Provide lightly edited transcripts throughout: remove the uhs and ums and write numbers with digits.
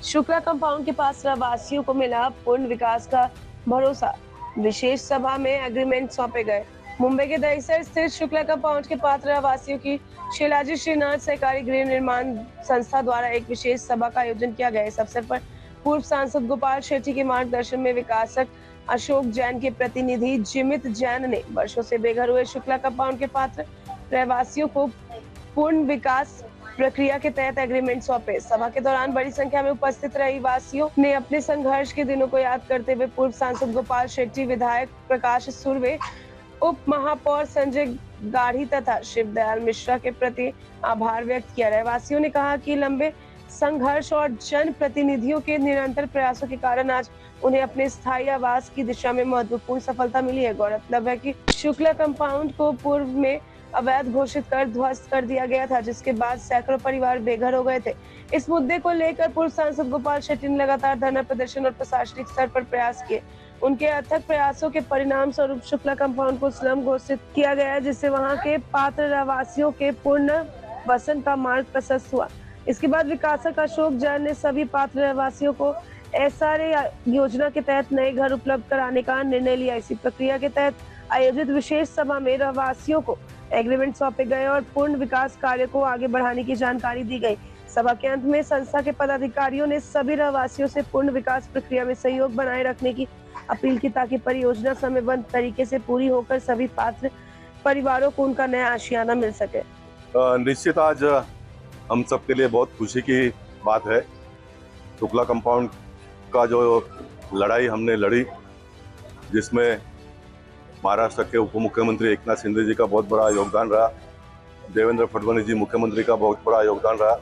Shukla compound के पास रहवासियों को मिला पूर्ण विकास का भरोसा। विशेष सभा में एग्रीमेंट सौंपे गए। मुंबई के दहिसर स्थित शुक्ला कंपाउंड के पास रहवासियों की शिलाजी श्रीनाथ सहकारी गृह निर्माण संस्था द्वारा एक विशेष सभा का आयोजन किया गया। इस अवसर पर पूर्व सांसद गोपाल शेट्टी के मार्गदर्शन में विकासक अशोक जैन के प्रतिनिधि जिमित जैन ने वर्षों से बेघर हुए शुक्ला कंपाउंड के पात्र रहवासियों को पूर्ण विकास प्रक्रिया के तहत एग्रीमेंट सौंपे। सभा के दौरान बड़ी संख्या में उपस्थित रही वासियों ने अपने संघर्ष के दिनों को याद करते हुए पूर्व सांसद गोपाल शेट्टी, विधायक प्रकाश सुर्वे, उप महापौर संजय गाढ़ी तथा शिवदयाल मिश्रा के प्रति आभार व्यक्त किया। रहवासियों ने कहा कि लंबे संघर्ष और जन प्रतिनिधियों के निरंतर प्रयासों के कारण आज उन्हें अपने स्थायी आवास की दिशा में महत्वपूर्ण सफलता मिली है। गौरतलब है कि शुक्ला कंपाउंड को पूर्व में अवैध घोषित कर ध्वस्त कर दिया गया था, जिसके बाद सैकड़ों परिवार बेघर हो गए थे। इस मुद्दे को लेकर पूर्व सांसद गोपाल शेट्टी ने लगातार धरना प्रदर्शन और प्रशासनिक स्तर पर प्रयास किए। उनके अथक प्रयासों के परिणाम स्वरूप शुक्ला कंपाउंड को स्लम घोषित किया गया, जिससे वहां के पात्र रहवासियों के पूर्ण वसन का मार्ग प्रशस्त हुआ। इसके बाद विकासक अशोक जैन ने सभी पात्र रहवासियों को एसआरए योजना के तहत नए घर उपलब्ध कराने का निर्णय लिया। इसी प्रक्रिया के तहत आयोजित विशेष सभा में रहवासियों को एग्रीमेंट सौंपे गए और पूर्ण विकास कार्य को आगे बढ़ाने की जानकारी दी गई। सभा के अंत में संस्था के पदाधिकारियों ने सभी रहवासियों से पूर्ण विकास प्रक्रिया में सहयोग बनाए रखने की अपील की, ताकि परियोजना समयबद्ध तरीके से पूरी होकर सभी पात्र परिवारों को उनका नया आशियाना मिल सके। निश्चित आज हम सबके लिए बहुत खुशी की बात है। शुक्ला कंपाउंड का जो लड़ाई हमने लड़ी, जिसमें महाराष्ट्र के उप मुख्यमंत्री एकनाथ शिंदे जी का बहुत बड़ा योगदान रहा, देवेंद्र फडणवीस जी मुख्यमंत्री का बहुत बड़ा योगदान रहा,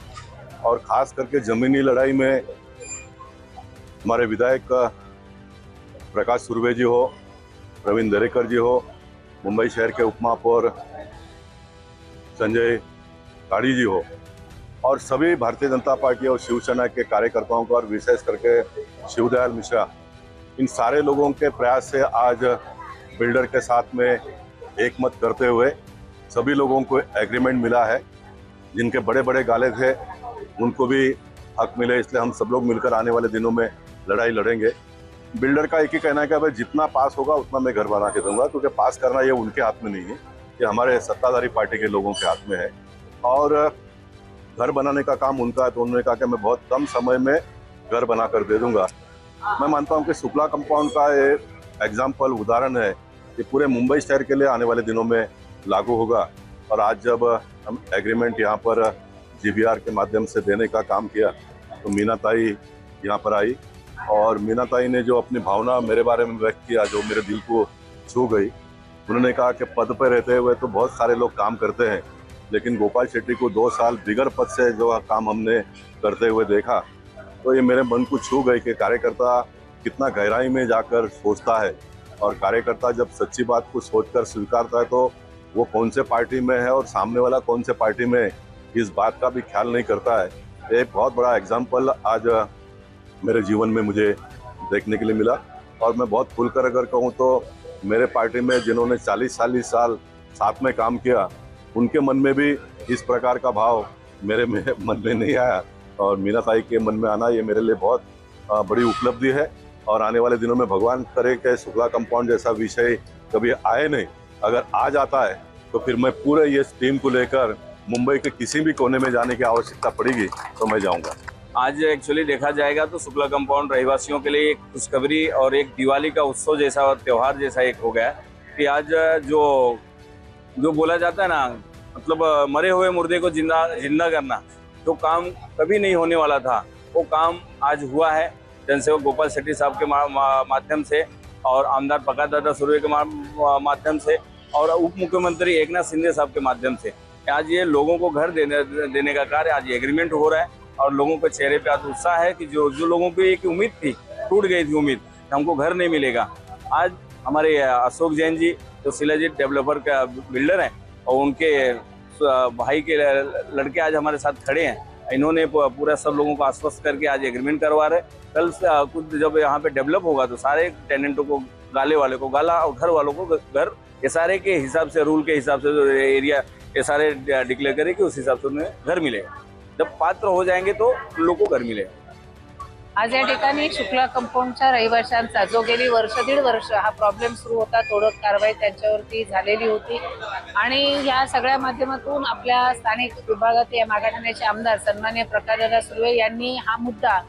और खास करके जमीनी लड़ाई में हमारे विधायक प्रकाश सुर्वे जी हो, प्रवीण दरेकर जी हो, मुंबई शहर के उप महापौर संजय गाढ़ी जी हो, और सभी भारतीय जनता पार्टी और शिवसेना के कार्यकर्ताओं को, और विशेष करके शिवदयाल मिश्रा, इन सारे लोगों के प्रयास से आज बिल्डर के साथ में एक मत करते हुए सभी लोगों को एग्रीमेंट मिला है। जिनके बड़े बड़े गाले थे उनको भी हक मिले, इसलिए हम सब लोग मिलकर आने वाले दिनों में लड़ाई लड़ेंगे। बिल्डर का एक ही कहना है कि भाई जितना पास होगा उतना मैं घर बना के दूंगा, क्योंकि पास करना ये उनके हाथ में नहीं है, ये हमारे सत्ताधारी पार्टी के लोगों के हाथ में है। और घर बनाने का काम उनका है, तो उन्होंने कहा कि मैं बहुत कम समय में घर बना कर दे दूंगा। मैं मानता हूँ कि शुक्ला कंपाउंड का ये एग्जाम्पल, उदाहरण है कि पूरे मुंबई शहर के लिए आने वाले दिनों में लागू होगा। और आज जब हम एग्रीमेंट यहाँ पर जीबीआर के माध्यम से देने का काम किया, तो मीना ताई यहाँ पर आई, और मीना ताई ने जो अपनी भावना मेरे बारे में व्यक्त किया, जो मेरे दिल को छू गई। उन्होंने कहा कि पद पर रहते हुए तो बहुत सारे लोग काम करते हैं, लेकिन गोपाल शेट्टी को 2 साल बिगर पद से जो काम हमने करते हुए देखा, तो ये मेरे मन को छू गई कि कार्यकर्ता कितना गहराई में जाकर सोचता है, और कार्यकर्ता जब सच्ची बात को सोचकर स्वीकारता है तो वो कौन से पार्टी में है और सामने वाला कौन से पार्टी में है, इस बात का भी ख्याल नहीं करता है। एक बहुत बड़ा एग्जाम्पल आज मेरे जीवन में मुझे देखने के लिए मिला। और मैं बहुत खुलकर अगर कहूँ तो मेरे पार्टी में जिन्होंने 40 साल साथ में काम किया, उनके मन में भी इस प्रकार का भाव मेरे मन में नहीं आया, और मीना ताई के मन में आना ये मेरे लिए बहुत बड़ी उपलब्धि है। और आने वाले दिनों में भगवान करे कि शुक्ला कंपाउंड जैसा विषय कभी आए नहीं, अगर आ जाता है तो फिर मैं पूरे ये टीम को लेकर मुंबई के किसी भी कोने में जाने की आवश्यकता पड़ेगी तो मैं जाऊंगा। आज एक्चुअली देखा जाएगा तो शुक्ला कंपाउंड रहवासियों के लिए एक खुशखबरी और एक दिवाली का उत्सव जैसा और त्यौहार जैसा एक हो गया कि आज जो बोला जाता है ना, मतलब मरे हुए मुर्दे को जिंदा करना, जो काम कभी नहीं होने वाला था, वो काम आज हुआ है जनसेवक गोपाल शेट्टी साहब के माध्यम से, और आमदार प्रकाश दादा सुर्वे के माध्यम से, और उप मुख्यमंत्री एकनाथ शिंदे साहब के माध्यम से आज ये लोगों को घर देने का कार्य, आज एग्रीमेंट हो रहा है। और लोगों के चेहरे पे आज उत्साह है कि जो लोगों की एक उम्मीद थी, टूट गई थी उम्मीद, हमको घर नहीं मिलेगा। आज हमारे अशोक जैन जी जो शिलाजीत डेवलपर का बिल्डर हैं, और उनके भाई के लड़के आज हमारे साथ खड़े हैं। इन्होंने पूरा सब लोगों को आश्वस्त करके आज एग्रीमेंट करवा रहे। कल कुछ जब यहाँ पे डेवलप होगा तो सारे टेनेंटों को, गाले वाले को गाला और घर वालों को घर, ये सारे के हिसाब से, रूल के हिसाब से जो एरिया ये सारे डिक्लेयर करें कि उस हिसाब से उन्हें घर मिलेगा। जब पात्र हो जाएंगे तो लोगों को घर मिलेगा। आज या ठिकाणी शुक्ला कंपाऊंडच्या रहिवाशांचा जो गेली दीड वर्ष हा प्रॉब्लेम सुरू होता, तोडक कारवाई त्यांच्यावरती झालेली होती आणि या सगळ्या माध्यमातून आपल्या स्थानिक विभागात या मागाठाण्याचे आमदार सन्माननीय प्रकाशदादा सुर्वे यांनी हा मुद्दा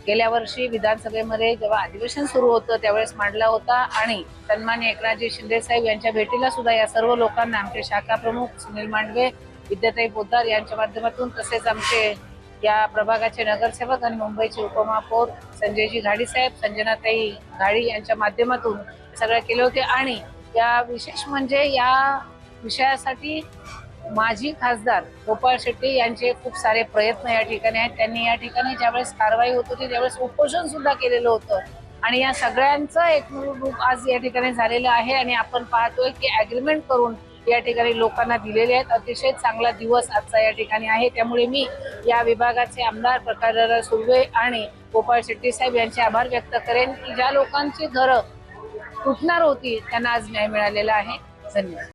गेल्या वर्षी विधानसभेमध्ये जेव्हा अधिवेशन सुरू होतं त्यावेळेस मांडला होता आणि सन्माननीय एकनाथजी शिंदे साहेब यांच्या भेटीला सुद्धा या सर्व लोकांना आमचे शाखा प्रमुख सुनील मांडवे, विद्याताई पोद्दार यांच्या माध्यमातून तसेच आमचे या प्रभागाचे नगरसेवक आणि मुंबईचे उपमहापौर संजयजी घाडी साहेब, संजनाताई घाडी यांच्या माध्यमातून सगळं केले होते आणि या विशेष म्हणजे या विषयासाठी माजी खासदार गोपाळ शेट्टी यांचे खूप सारे प्रयत्न या ठिकाणी आहेत. त्यांनी या ठिकाणी ज्यावेळेस कारवाई होत होती त्यावेळेस उपोषण सुद्धा केलेलं होतं आणि या सगळ्यांचं एकमेव रूप आज या ठिकाणी झालेलं आहे आणि आपण पाहतोय की अग्रीमेंट करून या ठिकाणी लोकांना दिलेले आहेत. अतिशय चांगला दिवस आजचा या ठिकाणी आहे. त्यामुळे मी या विभागाचे आमदार प्रकाशदादा सुर्वे आणि गोपाळ शेट्टी साहेब यांचे आभार व्यक्त करेन की ज्या लोकांची घरं तुटणार होती त्यांना आज न्याय मिळालेला आहे. धन्यवाद.